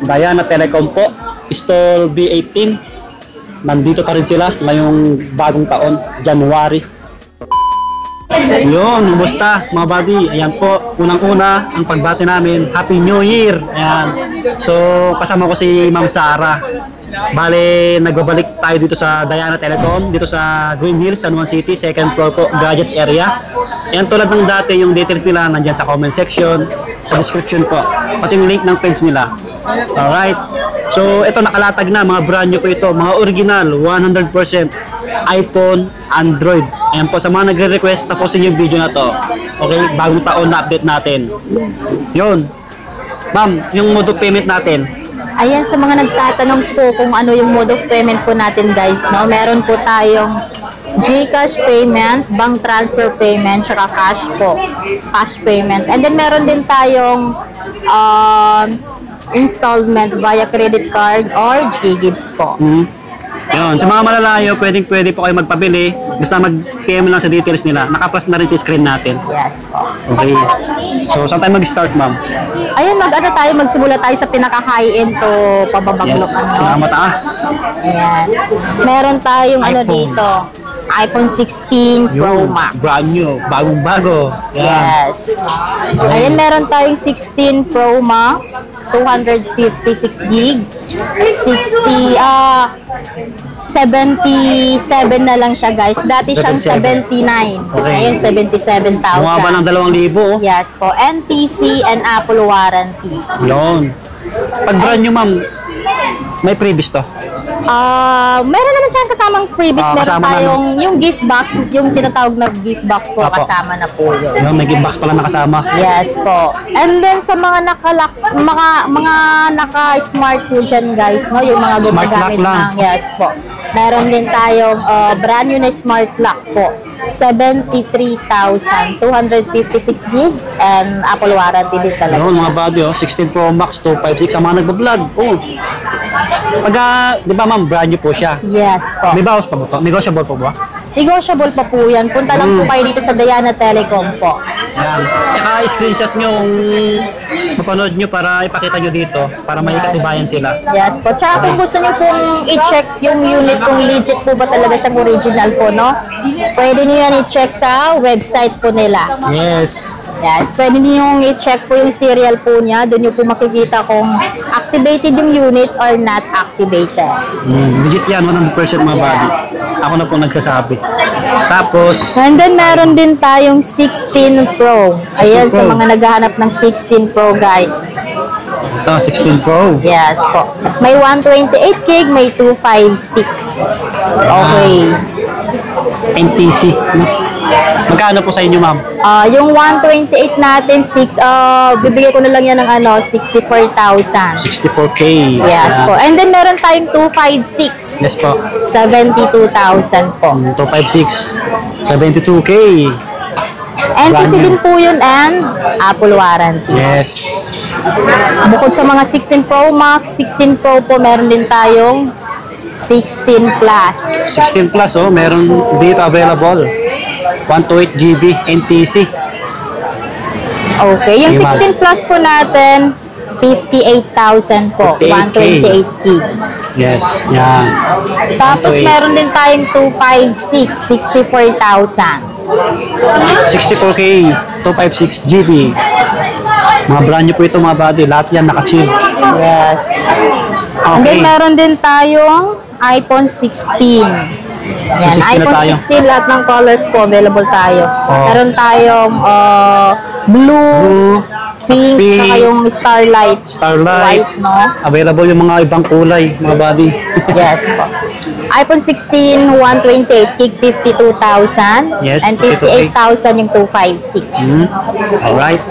Diana Telecom po, Stall B18. Nandito pa rin sila ngayong bagong taon, January. Yun, kumusta mga buddy? Ayan po, unang-una ang pagbati namin, Happy New Year! Ayan. So, kasama ko si Ma'am Sara. Bale, nagbabalik tayo dito sa Diana Telecom, dito sa Green Hills, San Juan City, second floor po, gadgets area. Ayan, tulad ng dati, yung details nila nandyan sa comment section, sa description po, pati yung link ng page nila. Alright, so ito nakalatag na, mga brand new po ito, mga original, 100% iPhone, Android. Ayan po, sa mga nagre-request, tapusin yung video na to. Okay, bagong taon na update natin. Yun, ma'am, yung mode of payment natin. Ayan, sa mga nagtatanong po kung ano yung mode of payment po natin guys, no? Meron po tayong GCash payment, bank transfer payment, tsaka cash po. Cash payment. And then meron din tayong installment via credit card or GGives po. Yun, sa mga malalayo, pwede po kayo magpabili. Basta mag-PM lang sa details nila. Nakapas na rin sa screen natin. Yes po. Okay. So, saan tayo mag-start, ma'am? Ayan, magsimula tayo sa pinaka-high-end to pababaglok. Yes, pinakamataas. Ayan. Meron tayong ano dito, iPhone 16 Pro Max. Brand new, bagong-bago. Yes. Ayan, meron tayong 16 Pro Max, 256 gig, 77 na lang siya guys. Dati siyang 79. Okay. Ngayon 77,000. Bumaba ng 2,000. Yes po. NTC and Apple warranty. Yun. Pag brand new, ma'am, may previous to? Meron naman siya kasamang freebies. Meron tayong yung gift box, yung tinatawag na gift box po, kasama na po yun. Yung may gift box pala nakasama. Yes po. And then sa mga naka-smart po dyan guys, no? Yung mga gumagamit ng, yes po. Meron din tayong brand new na smart lock po. 73,256 gig and Apple warranty din talaga. Yun, mga buddy, 16 Pro Max, 256, ang mga nagbablog. Di ba ma'am, brand new po siya? Yes po. May bawas pa ba po? Negotiable po ba? Negotiable pa po yan. Punta lang po kayo dito sa Diana Telecom po. Yan. Saka screenshot nyo yung mapanood nyo para ipakita nyo dito para may katibayan sila. Yes po. Tsaka kung gusto nyo pong i-check yung unit kung legit po ba talaga siyang original po, no? Pwede nyo yan i-check sa website po nila. Yes. Yes, pwede nyo i-check po yung serial po niya. Doon nyo po makikita kung activated yung unit or not activated. Legit yan, 100% mga buddy. Ako na po nagsasabi. Tapos, and then meron din tayong 16 Pro. Ayan, sa mga naghahanap ng 16 Pro guys. Ito, 16 Pro. Yes po. May 128 gig, may 256. Okay. NTC. Magkano po sa inyo, ma'am? Yung 128 natin, bibigay ko na lang yan ng 64,000. 64K. Yes po. And then meron tayong 256. Yes po. 72,000 po. 256. 72K. NTC din po yun and Apple warranty. Yes. Bukod sa mga 16 Pro Max, 16 Pro po, meron din tayong 16 Plus. 16 Plus, meron dito available. 128 GB NTC. Okay, yung 16 Plus po natin, 58,000 po, 128 gig. Yes, yan. Tapos meron din tayong 256, 64,000. 64K, 256 GB. Mga brand new po ito mga buddy. Lahat yan nakasil. Yes. Okay. And then meron din tayong iPhone 16. Yan, 16 iPhone 16, lahat ng colors po available tayo. Meron tayong blue, pink, saka yung Starlight. White, no? Available yung mga ibang kulay, mga buddy. Yes po. iPhone 16, 128 gig, 52,000. Yes, and 58,000 yung 256. Alright.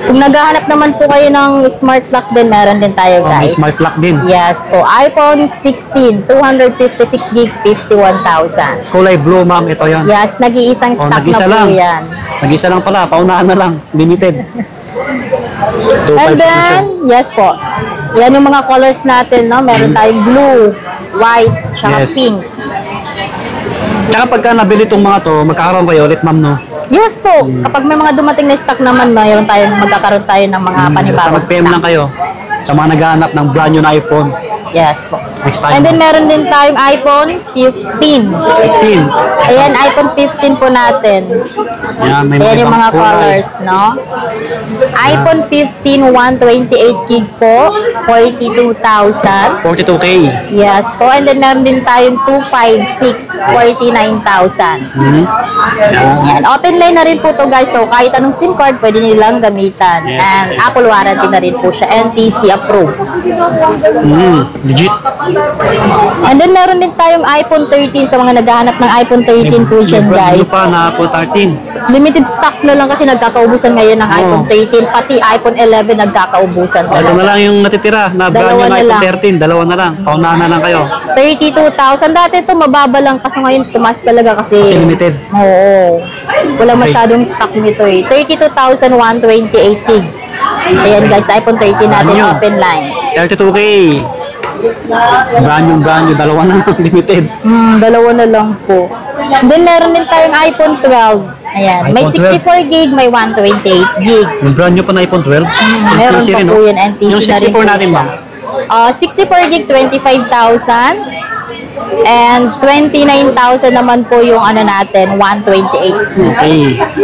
Kung naghahanap naman po kayo ng smart lock din, meron din tayo guys. May smart lock din. Yes po. iPhone 16, 256 gig, 51,000. Kulay blue, ma'am. Ito yan. Yes, nag-iisang stock nag-isa na po lang. yan. Nag-isa lang pala. Paunahan na lang. Limited. And then, yes po. Yan yung mga colors natin, no? Meron tayong blue, white, tsaka pink. Tsaka pagka nabili itong mga to, magkakaroon kayo ulit, ma'am, no? Yes po. Kapag may mga dumating na stock naman, magkakaroon tayo ng mga panibagong mag-PM stock. lang kayo. Sa mga naghahanap ng brand new na iPhone. Yes po. Next And time. then meron din tayong iPhone 15. 15. Ayan, iPhone 15 po natin. Yan, may Ayan yung mga ibang kulay. colors, no? iPhone 15, 128 gig po, 42,000. 42K. Yes po. And then meron din tayong 256, 49,000. Yan. Open line na rin po to guys. So kahit anong SIM card, pwede nilang gamitan. Yes. And Apple warranty na rin po siya. NTC approved. Legit. And then meron din tayong iPhone 13 sa mga naghahanap ng iPhone 13 po dyan May brand new guys. pa na iPhone 13. Limited stock na lang kasi nagkakaubusan ngayon ng iPhone 13. Pati iPhone 11 nagkakaubusan Ito na talaga. lang yung natitira na brand Dalawa new na na iPhone lang. 13. Dalawa na lang. Paunahan na lang kayo. 32,000. Dati ito mababa lang kasi ngayon tumas talaga kasi. Kasi limited. Oo. Wala Okay. masyadong stock nito eh. 32,128 gig. Ayan guys, iPhone 13 natin New. open line. 32K. Brand new. Dalawa na lang. Limited. Dalawa na lang po. Then meron din tayong iPhone 12. Ayan, may iPhone 12. 64 gig, may 128 gig. Yung brand new pa na iPhone 12. Meron NTC pa rin, po no? yun, NTC Yung na rin 64 po natin siya. ba? 64 gig, 25,000. And 29,000 naman po yung ano natin, 128 gig. Okay.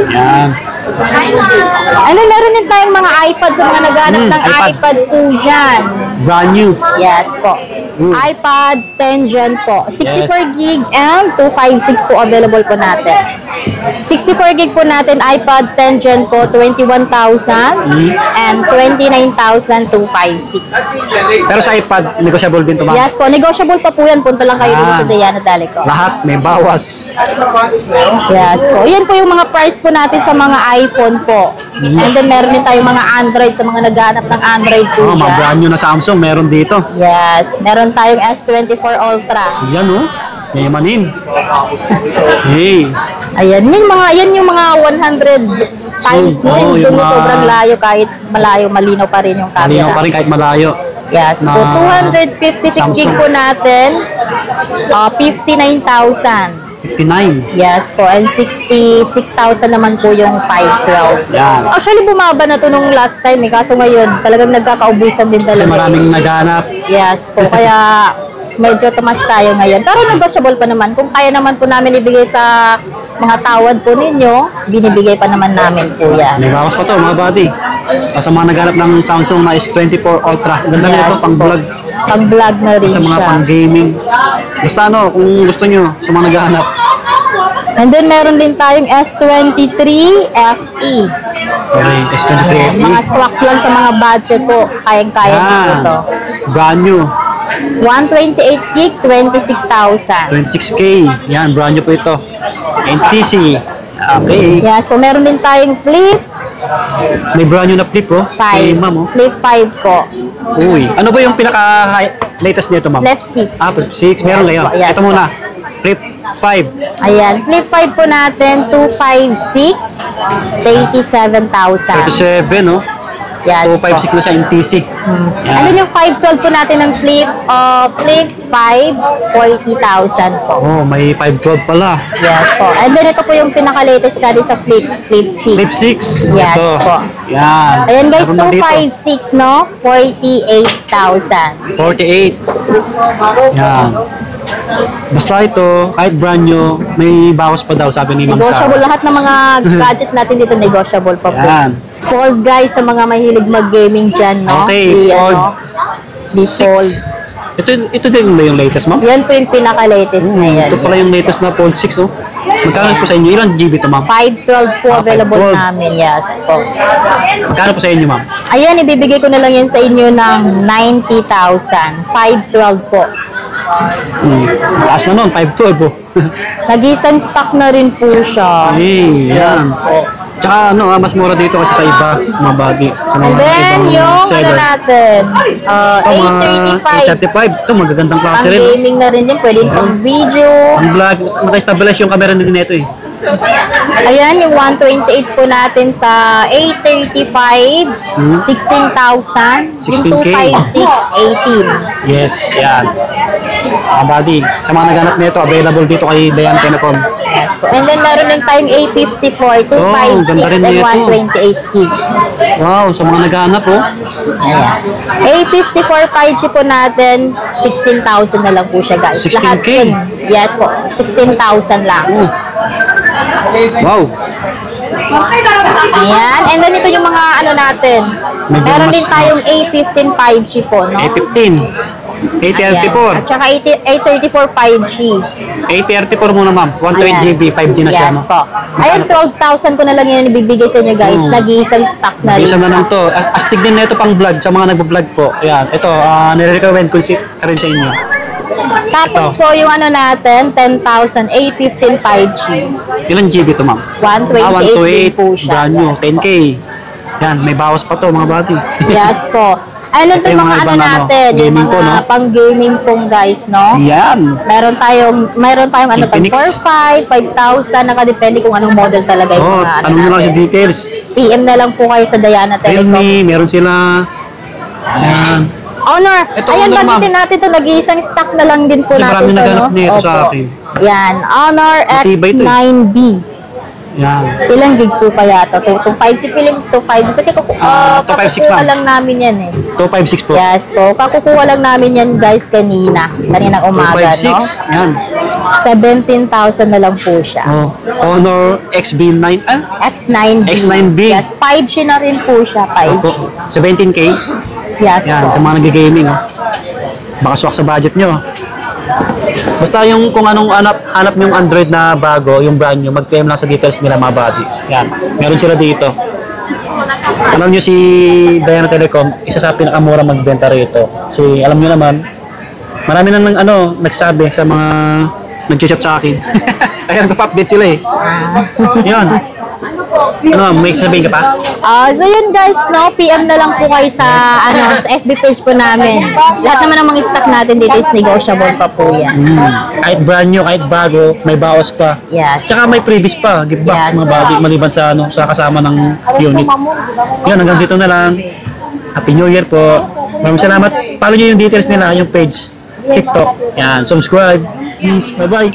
Yan. Ano, meron din tayong mga iPad sa mga naghanap ng iPad. iPad po dyan. Brand new. Yes po. iPad 10 Gen po. 64 gig and 256 po available po natin. 64 gig po natin, iPad 10 Gen po, 21,000 and 29,256. Pero sa iPad, negotiable din ito, ma'am. Yes po, negotiable pa po yan. Punta lang kayo dito sa Diana Dalico. Lahat may bawas. Yes po. Yan po yung mga price po natin sa mga iPhone po. And then meron din tayong mga Android sa mga naghahanap ng Android po Oh, mga dyan. brand new na Samsung, meron dito. Yes. Meron tayong S24 Ultra. Yan, oh. May manin. Hey. Ayan, yan yung mga 100 times Zoom. mo. Oh, Yung yung zoom mga- sobrang layo kahit malayo, malinaw pa rin yung Malinaw camera. pa rin kahit malayo. Yes. So, Na 256 gig Samsung. po natin. 59,000. 59. Yes po. And 66,000 naman po yung 512. Yan. Actually, bumaba na to nung last time eh. Kaso ngayon, talagang nagkakaubusan din Kasi talaga. maraming naghanap. Yes po. Kaya medyo tumas tayo ngayon. Pero negotiable pa naman. Kung kaya naman po namin ibigay sa mga tawad po ninyo, binibigay pa naman namin po yan. May bawas pa to, mga buddy. Sa mga naghanap ng Samsung na S24 Ultra. Ganda nito, pang po. vlog. Pang vlog na rin Sa mga siya. pang gaming. Basta ano, kung gusto nyo, sa mga naghahanap. And then meron din tayong S23 FE. Okay, S23 FE. Mga swak lang sa mga budget po. Kayang-kaya po Yan. ito. Brand new. 128 gig, 26,000. 26K. Yan, brand new po ito. NTC. Okay. Yes po, meron din tayong Flip May brand new na flip, oh. 5. Kay ma'am, oh. Flip 5 po. Uy. Ano ba yung pinaka-latest nito, ma'am? Left 6. Flip 6. Meron Yes kayo. po, yes Ito po. muna. Flip 5. Ayan, Flip 5 po natin, 256, 37,000. 37, no? Yes 256 po. na siya, NTC. And Yan. then yung 512 po natin ng Flip 5, 40,000 po. Oh, may 512 pala. Yes po. And then ito po yung pinaka-latest natin sa Flip 6. Flip 6. Yes Ito. po. Yan. Ayan guys, Meron na dito. 256, no? 48,000. 48. Yan. Basta ito, kahit brand new, may bawas pa daw, sabi ni Ma'am Negotiable Sarah. lahat ng mga gadget natin dito, negotiable pa po. Yan. Fold guys, sa mga mahilig mag-gaming dyan, no? Okay, Fold. Di Fold. 6. Ito din ba yung latest, ma'am? Yan po yung pinaka-latest na yan. Ito pala yung yes. latest na Fold 6, oh. Magkano po sa inyo? Ilang GB ito, ma'am? 512 po available 512. namin, yes po. Magkano po sa inyo, ma'am? Ayan, ibibigay ko na lang yan sa inyo ng 90,000. 512 po. Taas na nun, 512, oh. Nag-isang stock na rin po siya. Hey, yan. Yes po. Tsaka ano, mas mura dito kasi sa iba, mga bagay. Sa mga And then, ibang yung ano seller. natin, Ito, mga 835. 835. Ito, magagandang Pang klase rin. Oh. gaming na rin yan, pwede pang video. Ang vlog, naka-stabilize yung camera din nito, eh. Ayan, yung 128 po natin sa A35, 16,000. Yung 16K. 256, 18. Yes, yan. Mga buddy, sa mga naghanap nito, available dito kay Dayan Telecom. Yes po. And then meron din tayong A54, 256, ganda rin and nito. 128 gig. Wow, sa mga naghanap oh. Ayan. A54 5G po natin, 16,000 na lang po siya guys. 16K? yun. Yes po, 16,000 lang. Oh. Wow. Ayan. And then ito yung mga ano natin. Medyo Meron mas- din tayong A15 5G po, no? A15. Ayan. A34. At saka A34 5G. A34 muna ma'am. 128 GB, 5G na siya. Yes No? po. Ayan, 12,000 ko na lang yun ibibigay sa inyo guys. Oo. Nag-iisang stock na rin. Isa na lang to. Astig din na ito pang vlog sa mga nagbo-vlog po. Ayan. Ito, nire-recommend ko rin sa inyo. Tapos po yung ano natin, 10,000 A15 5G. Ilan GB to ma'am? 128 din po siya. Brand new. Yes. 10K. Yan, may bawas pa to mga buddy. Yes po. Ayun Ito yung yung mga mga ano ibang ano, natin, yung gaming po, mga no? pang-gaming pong guys, no? Yan. Meron tayong ano, tag Infinix. 4,500, 5,000, nakadepende kung anong model talaga yung Oh, mga ano tanong nyo lang sa natin. details. PM na lang po kayo sa Diana Telecom. Realme, meron sila. Ayan. Honor. Ito, Ayan, Honor, bagitin ma'am. natin ito. Nag-iisang stock na lang din po Kasi natin marami ito, naghanap no? nito sa Opo. akin. Yan. Honor Matibay ito, X9B. Yan. Ilang gig po kaya ito? 256 si Philips, 256. Kasi 256 kakukuha ma'am. lang namin yan eh. 256 po. Yes po. Kakukuha lang namin yan guys kaninang umaga, 256. no? Yan. 17,000 na lang po siya. Oh, Honor XB9. X9B. X9B. Yes, 5G na rin po siya, 5G. Opo. 17K. Yes Yan, po. sa mga nag-gaming. Oh. Baka swak sa budget nyo. Basta yung kung anong hanap yung Android na bago, yung brand new, mag-PM lang sa details nila mga buddy. Yan, meron sila dito. Alam nyo si Diana Telecom, isa sa pinakamura magbenta rito. Kasi alam nyo naman, marami na nagsabi sa mga nag-chat sa akin. Kaya nagpa-update sila eh. Yan. Ano, may sabihin ka pa? So yun guys, no, PM na lang po kayo sa sa FB page po namin. Lahat naman ng mga stock natin dito is negotiable pa po yan. Kahit brand new, kahit bago, may bawas pa. Yes. Tsaka may previous pa, gift box, Yes. mga buddy, maliban sa sa kasama ng unit. Yan, hanggang dito na lang. Happy New Year po. Maraming salamat. Follow nyo yung details nila, yung page, TikTok. Yan, subscribe. Peace. Bye-bye.